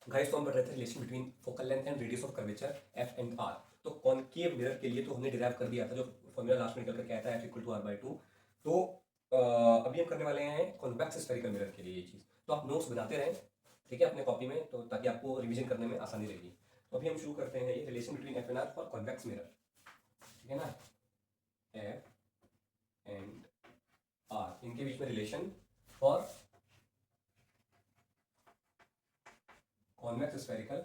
Guys तो हम पढ़ रहे थे relation between focal length and radius of curvature F and R. तो कॉनकेव मिरर के लिए तो हमने डिराइव कर दिया था, जो फॉर्मूला लास्ट में निकल कर क्या आता है, F equal to R by two. तो अभी हम करने वाले हैं कॉन्वेक्स स्फेरिकल मिरर के लिए ये चीज़। तो आप नोट्स बनाते रहें, ठीक है, अपने कॉपी में, तो ताकि आपको रिवीजन करने में आसानी रहेगी। तो अभी हम शुरू करते हैं ये relation between F and R for convex mirror, ठीक है ना। एफ एंड आर, इनके बीच में relation for convex spherical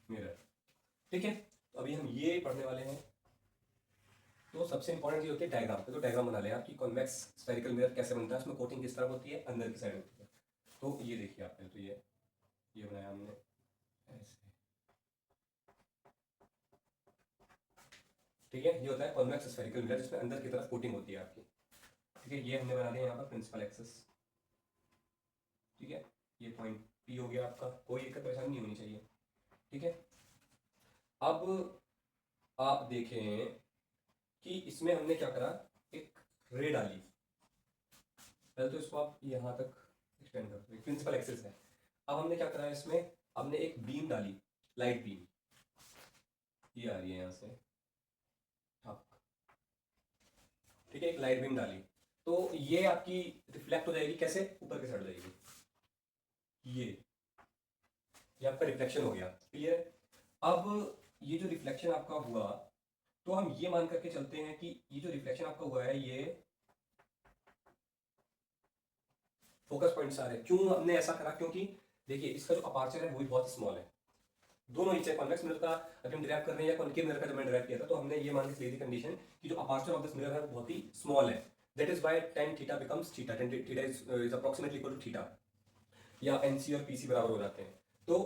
mirror, ठीक है। तो अभी हम ये पढ़ने वाले हैं। तो सबसे इंपॉर्टेंट ये होती है डायग्राम पे, तो डायग्राम बना लें आप कि कॉन्वेक्स स्फेरिकल मिरर कैसे बनता है, उसमें कोटिंग किस तरह होती है, अंदर की साइड होती है। तो ये देखिए आप पहले तो ये बनाया हमने ऐसे, ठीक है। ये होता है कॉन्वेक्स स्फेरिकल मिरर, जिसमें अंदर की तरफ कोटिंग होती है आपकी, ठीक है। ये हमने बना दिया यहाँ पर प्रिंसिपल एक्सेस, ठीक है। ये पॉइंट पी हो गया आपका, कोई दिक्कत परेशानी नहीं होनी चाहिए, ठीक है। अब आप देखें कि इसमें हमने क्या करा, एक रे डाली। पहले तो इसको आप यहाँ तक एक्सटेंड कर दो, प्रिंसिपल एक्सेस है। अब हमने क्या करा है इसमें, हमने एक बीम डाली, लाइट बीम, ये आ रही है यहाँ से, ठक, ठीक है। एक लाइट बीम डाली, तो ये आपकी रिफ्लेक्ट हो जाएगी, कैसे, ऊपर की साइड हो जाएगी, ये आपका रिफ्लेक्शन हो गया, क्लियर। अब ये जो रिफ्लेक्शन आपका हुआ, तो हम ये मान करके चलते हैं कि ये जो रिफ्लेक्शन आपका हुआ है, ये फोकस पॉइंट्स आ रहे हैं। क्यों हमने ऐसा करा, क्योंकि देखिए इसका जो अपार्चर है वो भी बहुत स्मॉल है। दोनों ही, चाहे कॉन्वेक्स मिरर का अगर हम डिराइव कर रहे हैं या कॉनकेव मिरर का जब मैंने डिराइव किया था, तो हमने ये मान के चली थी कंडीशन कि जो अपार्चर ऑफ दिस मिरर है वो बहुत ही स्मॉल है। That is by tan theta becomes theta, tan theta is approximately equal to theta, या एनसी और पीसी बराबर हो जाते हैं। तो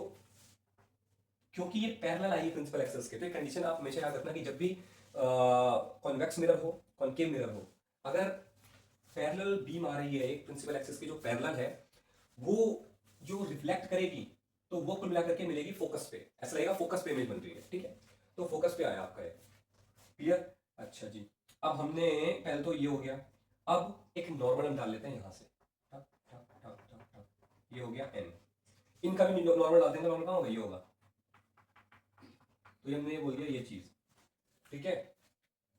क्योंकि ये पैरेलल आई है प्रिंसिपल एक्सेस के, तो ये कंडीशन आप हमेशा याद रखना कि जब भी कॉन्वेक्स मिरर हो, कॉनकेव मिरर हो, अगर पैरेलल बीम आ रही है एक प्रिंसिपल एक्सेस की जो पैरेलल है, वो जो रिफ्लेक्ट करेगी तो वो कुल मिलाकर के मिलेगी फोकस पे, ऐसा लगेगा फोकस पे इमेज बन रही है, ठीक है। तो फोकस पे आया आपका, क्लियर। अच्छा जी, अब हमने पहले तो ये हो गया। अब एक नॉर्मल हम डाल लेते हैं यहां से, ठक ठक ठक ठक ठक, ये हो गया एन। इनका भी नॉर्मल डाल देंगे, नॉर्मल कहाँ होगा, ये होगा। तो ये हमने ये बोल दिया ये चीज, ठीक है।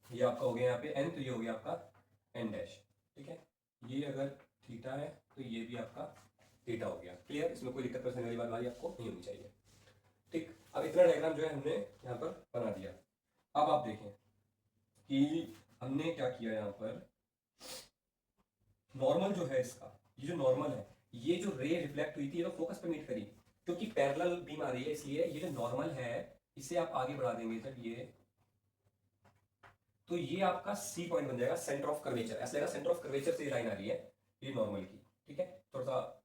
ये आपका हो गया यहाँ पे एन, तो ये हो गया आपका एन डैश, ठीक है। ये अगर थीटा है तो ये भी आपका थीटा हो गया, क्लियर। इसमें कोई दिक्कत परेशानी वाली बात वाली आपको नहीं होनी चाहिए, ठीक। अब इतना डायग्राम जो है हमने यहाँ पर बना दिया। अब आप देखें कि हमने क्या किया यहाँ पर, नॉर्मल जो है इसका, ये जो नॉर्मल है, ये जो रे रिफ्लेक्ट हुई थी ये तो फोकस पे मीट करी, क्योंकि पैरेलल बीम आ रही है, इसलिए ये जो नॉर्मल है इसे आप आगे बढ़ा देंगे जब ये, तो ये आपका सी पॉइंट बन जाएगा, सेंटर ऑफ कर्वेचर। ऐसा लगेगा सेंटर ऑफ कर्वेचर से ये लाइन आ रही है, ये नॉर्मल की, ठीक है। थोड़ा सा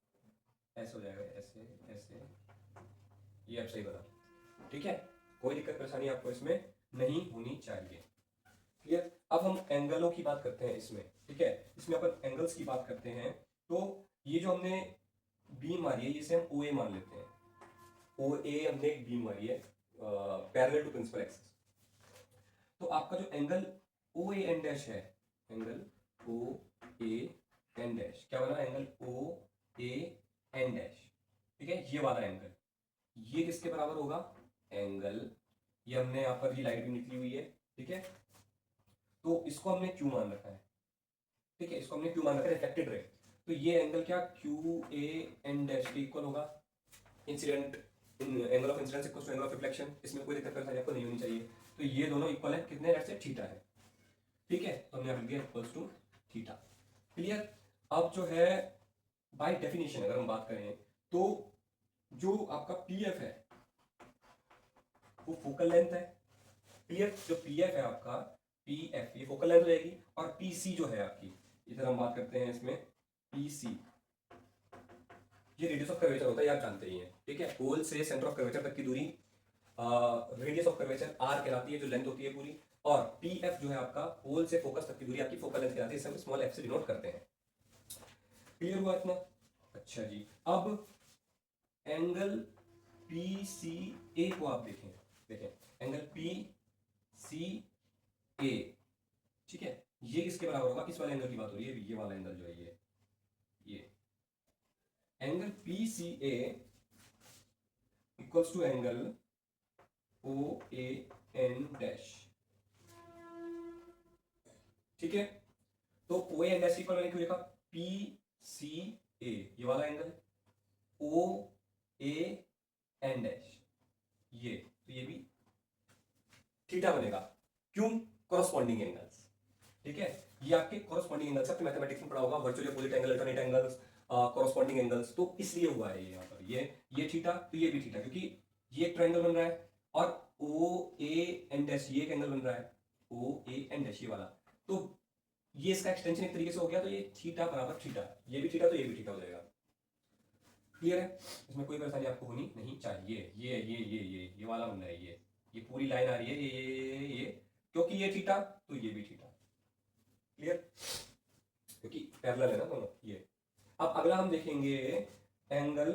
ऐसे हो जाएगा, ऐसे ऐसे, ये अब सही बना, ठीक है। कोई दिक्कत परेशानी आपको इसमें नहीं होनी चाहिए, क्लियर। अब हम एंगलों की बात करते हैं इसमें, ठीक है। इसमें अपन एंगल्स की बात करते हैं। तो ये जो हमने बीम मारी है, इसे हम ओ ए मान लेते हैं। ओ ए हमने एक बीम मारी है पैरेलल टू प्रिंसिपल एक्सिस। तो आपका जो angle O A N dash है, angle O A N dash क्या बना, angle O A N dash, ठीक है। ये वाला एंगल, ये किसके बराबर होगा, एंगल, ये हमने यहाँ पर, ये लाइट भी निकली हुई है, ठीक है। तो इसको हमने क्यू मान रखा है, ठीक है। इसको हमने क्यू मान रखा है, रिफ्लेक्टेड रे। तो ये एंगल क्या, क्यू ए एन डैश के इक्वल होगा। Incident angle of incidence equal to angle of reflection, इसमें कोई दिक्कत परेशानी आपको नहीं होनी चाहिए। तो ये दोनों इक्वल है, कितने, लेट्स से थीटा है, ठीक है। तो हमने लिख दिया इक्वल्स टू थीटा, क्लियर। अब जो है बाय डेफिनेशन अगर हम बात करें, तो जो आपका पी एफ है वो फोकल लेंथ है, क्लियर। जो पी एफ है आपका, पी एफ ये फोकल लेंथ हो जाएगी, और पी सी जो है आपकी, इधर हम बात करते हैं इसमें पी सी, ये रेडियस ऑफ कर्वेचर होता है, ये आप जानते ही हैं, ठीक है। पोल से सेंटर ऑफ कर्वेचर तक की दूरी रेडियस ऑफ कर्वेचर आर कहलाती है, जो लेंथ होती है पूरी। और पी एफ जो है आपका पोल से फोकस तक की दूरी आपकी फोकल लेंथ कहलाती है, इसे हम स्मॉल एफ से डिनोट करते हैं, क्लियर हुआ इतना। अच्छा जी, अब एंगल पी सी ए को आप देखें, देखें एंगल पी सी ए, ठीक है। ये किसके बराबर होगा, इस वाले एंगल की बात हो रही है, ये वाला एंगल जो है, ये angle P C A equals to angle O A N dash. ठीक है, तो O A N dash equal मैंने क्यों लिखा, पी सी ए ये वाला angle, O A N dash ये, तो ये भी थीटा बनेगा। क्यों, कॉरस्पॉन्डिंग एंगल्स। ठीक है, ये आपके कॉरस्पॉन्डिंग एंगल्स, आपके मैथमेटिक्स में पढ़ा होगा, virtually opposite angle, alternate angles, corresponding angles, तो इसलिए हुआ है यहाँ पर ये थीटा, तो ये भी थीटा, क्योंकि ये एक ट्रायंगल बन रहा है और ओ ए एन डैश ये एक एंगल बन रहा है, ओ ए एन डैश ये वाला, तो ये इसका एक्सटेंशन एक तरीके से हो गया, तो ये थीटा बराबर थीटा, ये भी थीटा तो ये भी थीटा हो जाएगा। क्लियर है, इसमें कोई परेशानी आपको होनी नहीं चाहिए। ये वाला बन रहा है, ये पूरी लाइन आ रही है, ये क्योंकि ये थीटा तो ये भी थीटा। क्लियर, क्योंकि पैरेलल है ना दोनों ये। अब अगला हम देखेंगे angle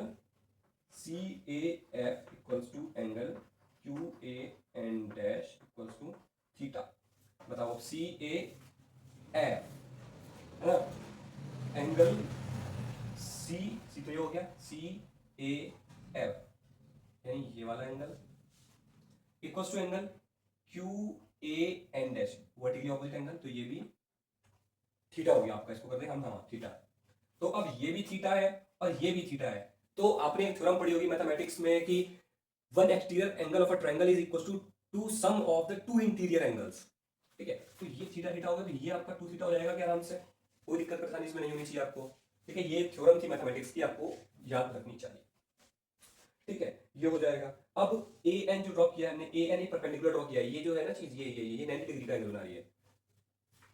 C A F equals to angle Q A N dash equals to theta. बताओ सी ए एफ है ना, एंगल सी तो ये हो गया सी ए एफ, यानी ये वाला angle equals to angle Q A N dash vertically opposite angle, तो ये भी थीटा हो गया आपका, इसको कर दें हम, हाँ थीटा। तो अब ये भी थीटा है और ये भी थीटा है, तो आपने एक थ्योरम पढ़ी होगी मैथमेटिक्स में कि one exterior angle of a triangle is equal to sum of the two interior angles. ठीक है, तो ये थीटा थीटा होगा, तो ये आपका टू थीटा हो जाएगा क्या आराम से, कोई दिक्कत परेशानी इसमें नहीं होनी चाहिए आपको। ठीक है, ये थ्योरम थी मैथमेटिक्स की, आपको याद रखनी चाहिए। ठीक है, ये हो जाएगा। अब ए एन जो ड्रॉ किया हमने, ए एन परपेंडिकुलर ड्रॉ किया है, ये जो है ना चीज, ये 90 डिग्री का एंगल बना रही है।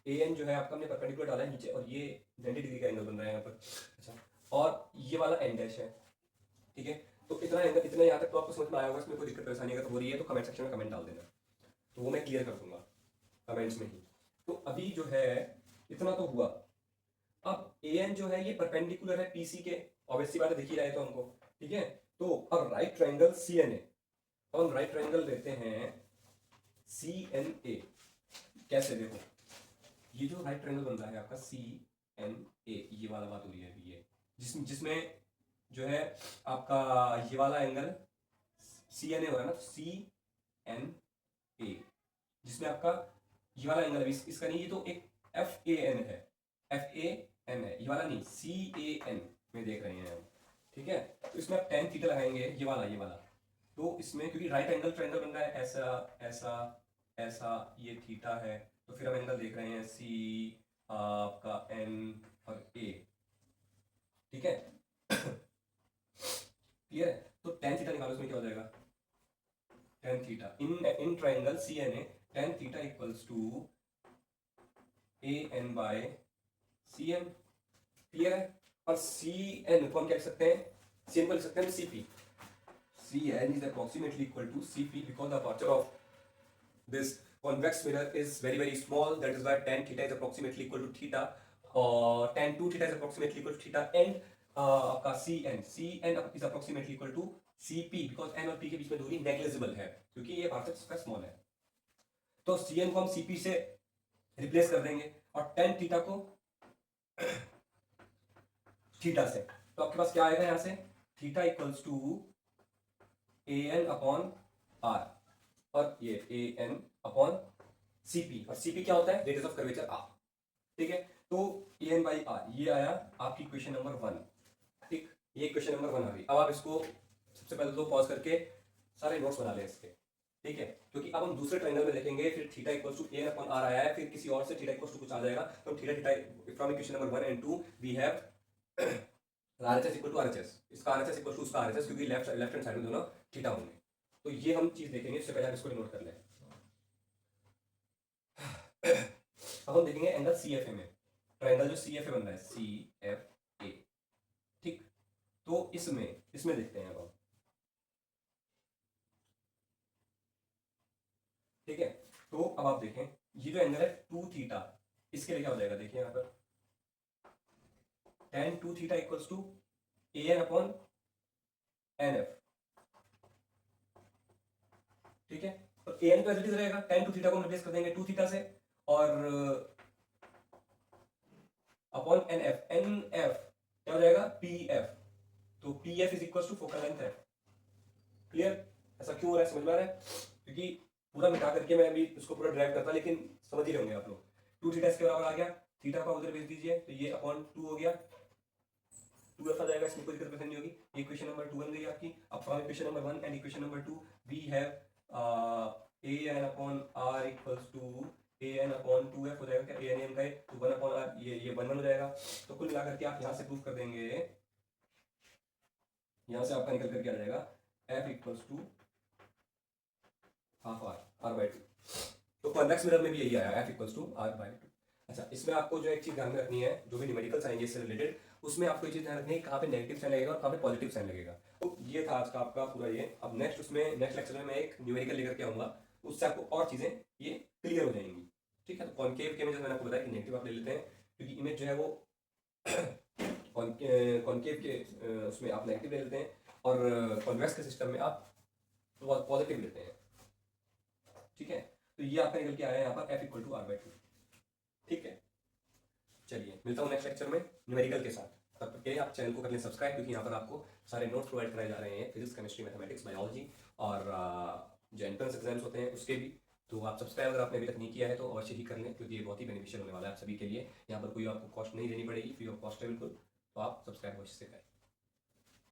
ए एन जो है आपका हमने परपेंडिकुलर डाला है नीचे, और ये 90 डिग्री का एंगल बन रहा है यहाँ पर। अच्छा, और ये वाला एन डैश है। ठीक है, तो इतना एंगल, इतना यहाँ तक तो आपको समझ में आया होगा, इसमें कोई दिक्कत परेशानी अगर हो रही है तो कमेंट सेक्शन में कमेंट डाल देना, तो वो मैं क्लियर कर दूंगा कमेंट्स में ही। तो अभी जो है इतना तो हुआ। अब ए एन जो है ये परपेंडिकुलर है पीसी के, ऑब्वियसली बात है, दिख ही रहा है तो हमको। ठीक है, तो अब right triangle C N A, तो हम राइट ट्रायंगल लेते हैं सी एन ए। कैसे, देखो ये जो राइट ट्रायंगल बन रहा है आपका सी एन ए, ये वाला बात हो रही है अभी, ये जिसमें जो है आपका ये वाला एंगल सी एन ए हो रहा है ना, सी एन ए, जिसमें आपका ये वाला एंगल इसका नहीं, ये तो एक एफ ए एन है, एफ ए एन है, ये वाला नहीं, सी ए एन में देख रहे हैं हम। ठीक है, तो इसमें आप टेन थीटा लगाएंगे, ये वाला, तो इसमें क्योंकि राइट एंगल ट्रायंगल बन रहा है, ऐसा ऐसा ऐसा, ये थीटा है, तो फिर हम एंगल देख रहे हैं सी आपका एन और ए। ठीक है, क्लियर है, तो टेन थीटा निकालो, इसमें क्या हो जाएगा, tan theta in triangle C N A, tan theta equals to A N by C N. Clear है, और सी एन को हम क्या लिख सकते हैं, सी एन को लिख सकते हैं C P, C N is approximately equal to C P, because the aperture of this convex mirror is very small, that is why tan theta is approximately equal to theta, or tan 2 theta is approximately equal to theta, and आपका cn is approximately equal to cp, because n और p के बीच में दूरी negligible है, क्योंकि ये particle इसका small है, तो cn को हम cp से रिप्लेस कर देंगे और tan थीटा को थीटा से, तो आपके पास क्या आएगा यहां से, theta equals to A N upon R, और ये ए एन अपॉन सीपी, और सीपी क्या होता है, रेडियस ऑफ कर्वेचर आर। ठीक है, तो ए एन बाई आर, ये आया आपकी क्वेश्चन नंबर 1। ठीक, ये क्वेश्चन नंबर 1 आ गई। अब आप इसको सबसे पहले तो पॉज करके सारे नोट्स बना लें इसके। ठीक है, क्योंकि अब हम दूसरे ट्रायंगल में देखेंगे, फिर theta equals to A N upon R आया है, फिर किसी और से थीटा इक्वल्स टू कुछ आ जाएगा, तो theta from equation number 1 and 2 we have RHS equal to RHS, इसका RHS इक्वल टू उसका RHS, क्योंकि लेफ्ट हैंड साइड में दोनों थीटा होंगे। तो ये हम चीज देखेंगे, इससे पहले हम इसको नोट कर लें। अब हम देखेंगे एंगल सी एफ ए में, ट्रायंगल जो सी एफ ए बन रहा है, सी एफ ए। ठीक, तो इसमें देखते हैं अब हम। ठीक है, तो अब आप देखें, ये जो एंगल है 2 थीटा, इसके लिए क्या हो जाएगा, देखिए यहाँ पर tan 2 theta equals to A N upon N F. ठीक है, तो ए एन तो एज इट इज रहेगा, tan 2 थीटा को हम रिप्लेस कर देंगे 2 थीटा से, और अपॉन एन एफ क्या हो जाएगा, पी एफ, तो P F is equal to focal length है। क्लियर? ऐसा क्यों हो रहा है, समझ में आ रहा है? क्योंकि पूरा मिटा करके मैं अभी इसको पूरा ड्राइव करता, लेकिन समझ ही रहे होंगे आप लोग। 2 थीटा इसके बराबर आ गया, थीटा को उधर भेज दीजिए तो ये अपॉन 2 हो गया, 2 आ जाएगा, इसमें कोई दिक्कत परेशानी नहीं होगी। इक्वेशन नंबर 2 बन गई आपकी। अब from equation number 1 and equation number 2 we have a n upon r equals to a n upon 2f हो जाएगा क्या, a n m का है तो 1 upon r, ये 1 हो जाएगा। तो कुल मिलाकर के आप यहाँ से प्रूफ कर देंगे, यहाँ से आपका निकल करके आ जाएगा f equals to half r by 2। तो कॉन्वेक्स मिरर में भी यही आया, f equals to r by 2। अच्छा, इसमें आपको जो एक चीज ध्यान में रखनी है, जो भी न्यूमेरिकल्स आएंगे इससे रिलेटेड, उसमें आपको ये चीज ध्यान रखनी है कहाँ पे नेगेटिव साइन लगेगा और कहाँ पे पॉजिटिव साइन लगेगा। तो ये था आज का आपका पूरा ये। अब नेक्स्ट उसमें नेक्स्ट लेक्चर में मैं एक न्यूमेरिकल लेकर के आऊंगा, उससे आपको और चीजें ये क्लियर हो जाएंगी। ठीक है, तो कॉन्केव के इमेज मैंने आपको बताया कि नेगेटिव आप ले लेते हैं, क्योंकि इमेज जो है वो कॉन्केव के उसमें आप नेगेटिव ले लेते हैं, और कॉन्वेक्स के सिस्टम में आप पॉजिटिव लेते हैं। ठीक है, तो ये आपका निकल के आया है यहाँ पर f equal to r by 2। ठीक है, चलिए मिलता हूँ नेक्स्ट लेक्चर में न्यूमेरिकल के साथ। तब तक के लिए आप चैनल को कर लें सब्सक्राइब, क्योंकि यहाँ पर आपको सारे नोट्स प्रोवाइड कराए जा रहे हैं, फिजिक्स, केमिस्ट्री, मैथमेटिक्स, बायोलॉजी, और जो एंट्रेंस एग्जाम्स होते हैं उसके भी। तो आप सब्सक्राइब अगर आपने अभी तक नहीं किया है तो अवश्य ही कर लें, क्योंकि ये बहुत ही बेनिफिशियल होने वाला है आप सभी के लिए। यहाँ पर कोई आपको कॉस्ट नहीं देनी पड़ेगी, फ्री ऑफ कॉस्ट है बिल्कुल। तो आप सब्सक्राइब अवश्य से करें।